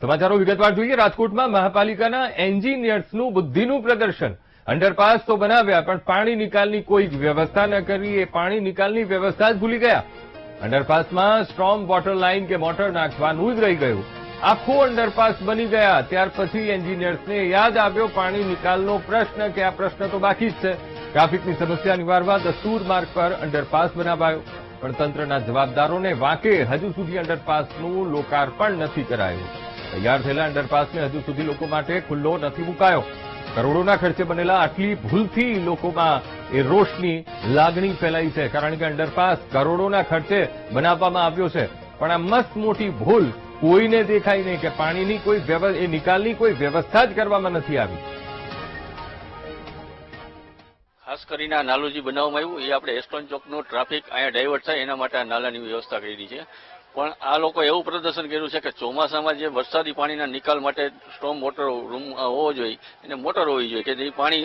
સમાચારો વિગતવાર જોઈએ। રાજકોટમાં મહાપાલિકાના એન્જિનિયર્સનું બુદ્ધિનું પ્રદર્શન। અંડરપાસ તો બનાવ્યા પણ પાણી નિકાલની કોઈ વ્યવસ્થા ન કરી। એ પાણી નિકાલની વ્યવસ્થા જ ભૂલી ગયા। અંડરપાસમાં સ્ટ્રોમ વોટર લાઇન કે મોટર નાખવાનું જ રહી ગયું। આખો અંડરપાસ બની ગયા ત્યાર પછી એન્જિનિયર્સને યાદ આવ્યો પાણી નિકાલનો પ્રશ્ન કે આ પ્રશ્ન તો બાકી જ છે। ટ્રાફિકની સમસ્યા નિવારવા દસ્તુર માર્ગ પર અંડરપાસ બનાવાયો પણ તંત્રના જવાબદારોને વાંકે હજુ સુધી અંડરપાસનું લોકાર્પણ નથી કરાયું। તૈયાર થયેલા અંડરપાસને હજુ સુધી લોકો માટે ખુલ્લો નથી મુકાયો। કરોડોના ખર્ચે બનેલા આટલી ભૂલથી લોકોમાં એ રોષની લાગણી ફેલાઈ છે, કારણ કે અંડરપાસ કરોડોના ખર્ચે બનાવવામાં આવ્યો છે પણ આ મસ્ત મોટી ભૂલ કોઈને દેખાઈ નહીં કે પાણીની કોઈ નિકાલની કોઈ વ્યવસ્થા જ કરવામાં નથી આવી। ખાસ કરીને આ નાલું જે બનાવવામાં આવ્યું એ આપણે એસ્ટોન ચોકનો ટ્રાફિક અહીંયા ડાયવર્ટ થાય એના માટે આ નાલાની વ્યવસ્થા કરી છે। પણ આ લોકો એવું પ્રદર્શન કર્યું છે કે ચોમાસામાં જે વરસાદી પાણીના નિકાલ માટે સ્ટોમ વોટર રૂમ હોવો જોઈએ એને મોટર હોવી જોઈએ કે જે પાણી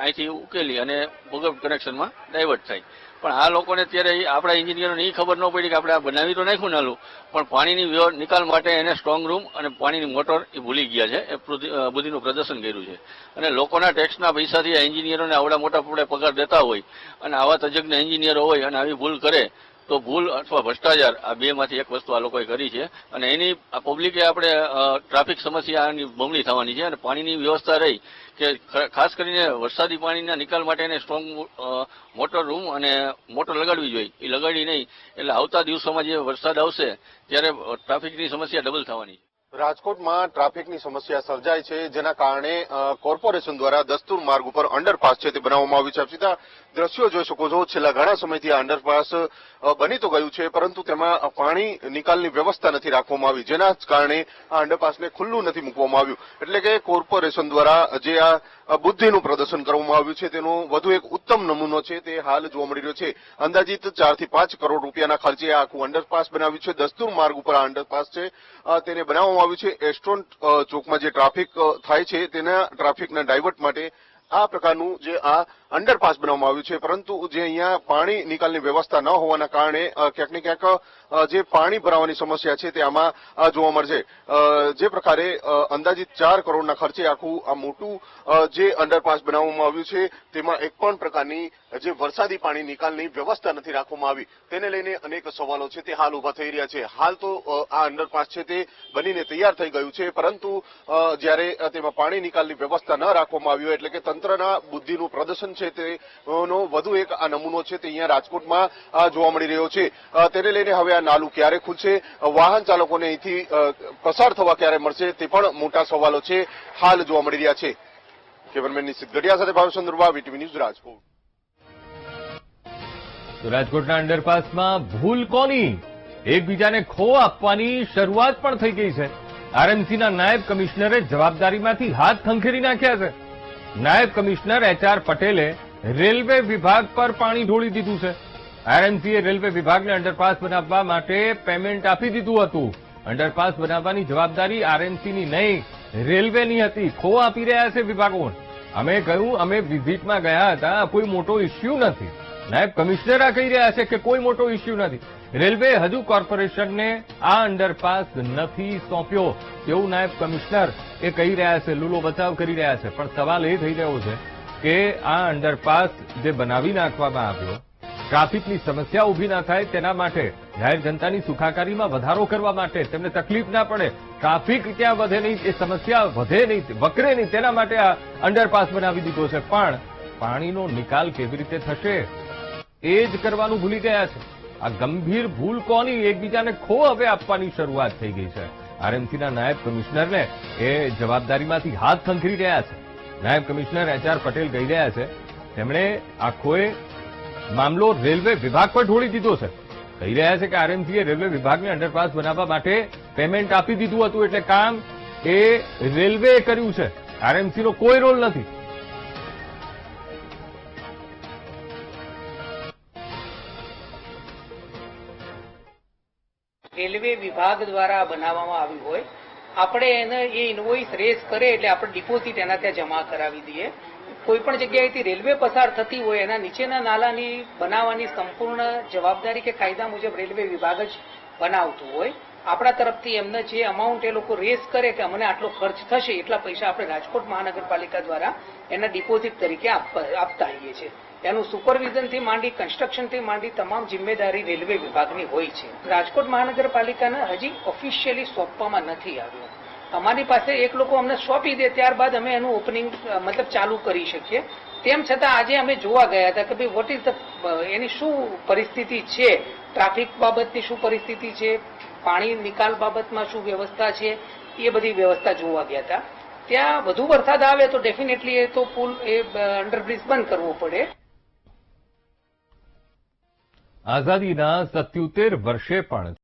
અહીંથી ઉકેલી અને ભૂગર્ભ કનેક્શનમાં ડાયવર્ટ થાય। પણ આ લોકોને અત્યારે આપણા એન્જિનિયરોને એ ખબર ન પડી કે આપણે આ બનાવી તો નાખ્યું નાલું પણ પાણીની નિકાલ માટે એને સ્ટ્રોંગ રૂમ અને પાણીની મોટર એ ભૂલી ગયા છે। એ બુદ્ધિનું પ્રદર્શન કર્યું છે અને લોકોના ટેક્સના પૈસાથી આ એન્જિનિયરોને આવડા મોટા પગાર દેતા હોય અને આવા તજજ્ઞ એન્જિનિયરો હોય અને આવી ભૂલ કરે તો ભૂલ અથવા ભ્રષ્ટાચાર આ બેમાંથી એક વસ્તુ આ લોકોએ કરી છે અને એની પબ્લિકે આપણે ટ્રાફિક સમસ્યાની બમણી થવાની છે અને પાણીની વ્યવસ્થા રહી કે ખાસ કરીને વરસાદી પાણીના નિકાલ માટે એને સ્ટ્રોંગ મોટર રૂમ અને મોટર લગાડવી જોઈએ। એ લગાડી નહીં એટલે આવતા દિવસોમાં જે વરસાદ આવશે ત્યારે ટ્રાફિકની સમસ્યા ડબલ થવાની છે। રાજકોટમાં ટ્રાફિકની સમસ્યા સર્જાય છે જેના કારણે કોર્પોરેશન દ્વારા દસ્તુર માર્ગ ઉપર અંડરપાસ છે તે બનાવવામાં આવ્યું છે। આપ સીધા દ્રશ્યો જોઈ શકો છો, છેલ્લા ઘણા સમયથી આ અંડરપાસ બની તો ગયું છે પરંતુ તેમાં પાણી નિકાલની વ્યવસ્થા નથી રાખવામાં આવી, જેના કારણે આ અંડરપાસને ખુલ્લું નથી મૂકવામાં આવ્યું। એટલે કે કોર્પોરેશન દ્વારા જે આ બુદ્ધિનું પ્રદર્શન કરવામાં આવ્યું છે તેનો વધુ એક ઉત્તમ નમૂનો છે તે હાલ જોવા મળી રહ્યો છે। અંદાજિત 4 થી 5 કરોડ રૂપિયાના ખર્ચે આખું અંડરપાસ બનાવ્યું છે। દસ્તુર માર્ગ ઉપર આ અંડરપાસ છે તેને બનાવવામાં આવ્યું છે। એસ્ટ્રોન ચોકમાં જે ટ્રાફિક થાય છે તેના ટ્રાફિકના ડાયવર્ટ માટે આ પ્રકારનું જે આ અંડરપાસ બનાવવામાં આવ્યું છે, પરંતુ જે અહીંયા પાણી નિકાલની વ્યવસ્થા ન હોવાના કારણે ક્યાંક ને ક્યાંક જે પાણી ભરાવાની સમસ્યા છે તે આમાં જોવા મળશે। જે પ્રકારે અંદાજિત 4 કરોડના ખર્ચે આખું આ મોટું જે અંડરપાસ બનાવવામાં આવ્યું છે તેમાં એક પણ પ્રકારની જે વરસાદી પાણી નિકાલની વ્યવસ્થા નથી રાખવામાં આવી, તેને લઈને અનેક સવાલો છે તે હાલ ઉભા થઈ રહ્યા છે। હાલ તો આ અંડરપાસ છે તે બનીને તૈયાર થઈ ગયું છે, પરંતુ જ્યારે તેમાં પાણી નિકાલની વ્યવસ્થા ન રાખવામાં આવી હોય એટલે કે તંત્રના બુદ્ધિનું પ્રદર્શન છે તેનો વધુ એક આ નમૂનો છે તે અહીંયા રાજકોટમાં જોવા મળી રહ્યો છે। તેને લઈને હવે આ નાલું ક્યારે ખુલશે, વાહન ચાલકોને અહીંથી પસાર થવા ક્યારે મળશે તે પણ મોટા સવાલો છે હાલ જોવા મળી રહ્યા છે। કેમેરામેન નિશિત ગઢિયા સાથે ભાવેશ ચંદ્રબા, વીટીવી ન્યૂઝ, રાજકોટ। તો રાજકોટના અંડરપાસમાં ભૂલ કોની? એકબીજાને ખો આપવાની શરૂઆત પણ થઈ ગઈ છે। આરએમસીના નાયબ કમિશનરે જવાબદારીમાંથી હાથ ખંખેરી નાખ્યા છે। નાયબ કમિશનર HR પટેલે રેલવે વિભાગ પર પાણી ઢોળી દીધું છે। આરએમસીએ રેલવે વિભાગને અંડરપાસ બનાવવા માટે પેમેન્ટ આપી દીધું હતું। અંડરપાસ બનાવવાની જવાબદારી આરએમસીની નહીં, રેલવેની હતી। ખો આપી રહ્યા છે વિભાગો। અમે કહ્યું અમે વિઝિટમાં ગયા હતા, કોઈ મોટો ઇસ્યુ નથી। નાયબ કમિશનર આ કહી રહ્યા છે કે કોઈ મોટો ઇસ્યુ નથી। રેલવે હજુ કોર્પોરેશનને આ અંડરપાસ નથી સોંપ્યો તેવું નાયબ કમિશનર એ કહી રહ્યા છે, લૂલો બચાવ કરી રહ્યા છે। પણ સવાલ એ થઈ રહ્યો છે કે આ અંડરપાસ જે બનાવી નાખવામાં આવ્યો ટ્રાફિકની સમસ્યા ઉભી ના થાય તેના માટે, જાહેર જનતાની સુખાકારીમાં વધારો કરવા માટે, તેમને તકલીફ ના પડે, ટ્રાફિક ક્યાં વધે નહીં, એ સમસ્યા વધે નહીં, વકરે નહીં, તેના માટે આ અંડરપાસ બનાવી દીધો છે। પણ પાણીનો નિકાલ કેવી રીતે થશે એ જ કરવાનું ભૂલી ગયા છે। આ ગંભીર ભૂલ કોની? એકબીજાને ખો હવે આપવાની શરૂઆત થઈ ગઈ છે। આરએમસીના નાયબ કમિશનરને એ જવાબદારીમાંથી હાથ ખંખેરી રહ્યા છે। નાયબ કમિશનર HR પટેલ કહી રહ્યા છે તેમણે આખોએ મામલો રેલવે વિભાગ પર ઢોળી દીધો છે। કહી રહ્યા છે કે આરએમસીએ રેલવે વિભાગને અંડરપાસ બનાવવા માટે પેમેન્ટ આપી દીધું હતું એટલે કામ એ રેલવેએ કર્યું છે, આરએમસીનો કોઈ રોલ નથી। રેલવે વિભાગ દ્વારા બનાવવામાં આવ્યું હોય, આપણે એને એ ઇન્વોઇસ રેઝ કરે એટલે આપણે ડિપોઝિટ એના ત્યાં જમા કરાવી દઈએ। કોઈ પણ જગ્યાએથી રેલવે પસાર થતી હોય એના નીચેના નાલાની બનાવવાની સંપૂર્ણ જવાબદારી કે કાયદા મુજબ રેલવે વિભાગ જ બનાવતું હોય આપણા તરફથી એમને જે અમાઉન્ટ એ લોકો રેસ કરે કે અમને આટલો ખર્ચ થશે એટલા પૈસા આપણે રાજકોટ મહાનગરપાલિકા દ્વારા એના ડિપોઝિટ તરીકે આપતા આવીએ છીએ. એનું સુપરવિઝનથી માંડી કન્સ્ટ્રક્શનથી માંડી તમામ જિમ્મેદારી રેલવે વિભાગની હોય છે. રાજકોટ મહાનગરપાલિકાને હજી ઓફિશિયલી સોંપવામાં નથી આવ્યું. અમારી પાસે એક લોકો અમને સોંપી દે ત્યારબાદ અમે એનું ઓપનિંગ મતલબ ચાલુ કરી શકીએ. તેમ છતાં આજે અમે જોવા ગયા હતા કે ભાઈ વોટ ઇઝ ધ એની શું પરિસ્થિતિ છે, ટ્રાફિક બાબતની શું પરિસ્થિતિ છે, પાણી નિકાલ બાબતમાં શું વ્યવસ્થા છે, એ બધી વ્યવસ્થા જોવા ગયા હતા. ત્યાં વધુ વરસાદ આવે તો ડેફિનેટલી એ તો પુલ એ અંડરબ્રિજ બંધ કરવો પડે. આઝાદીના 77 વર્ષે પણ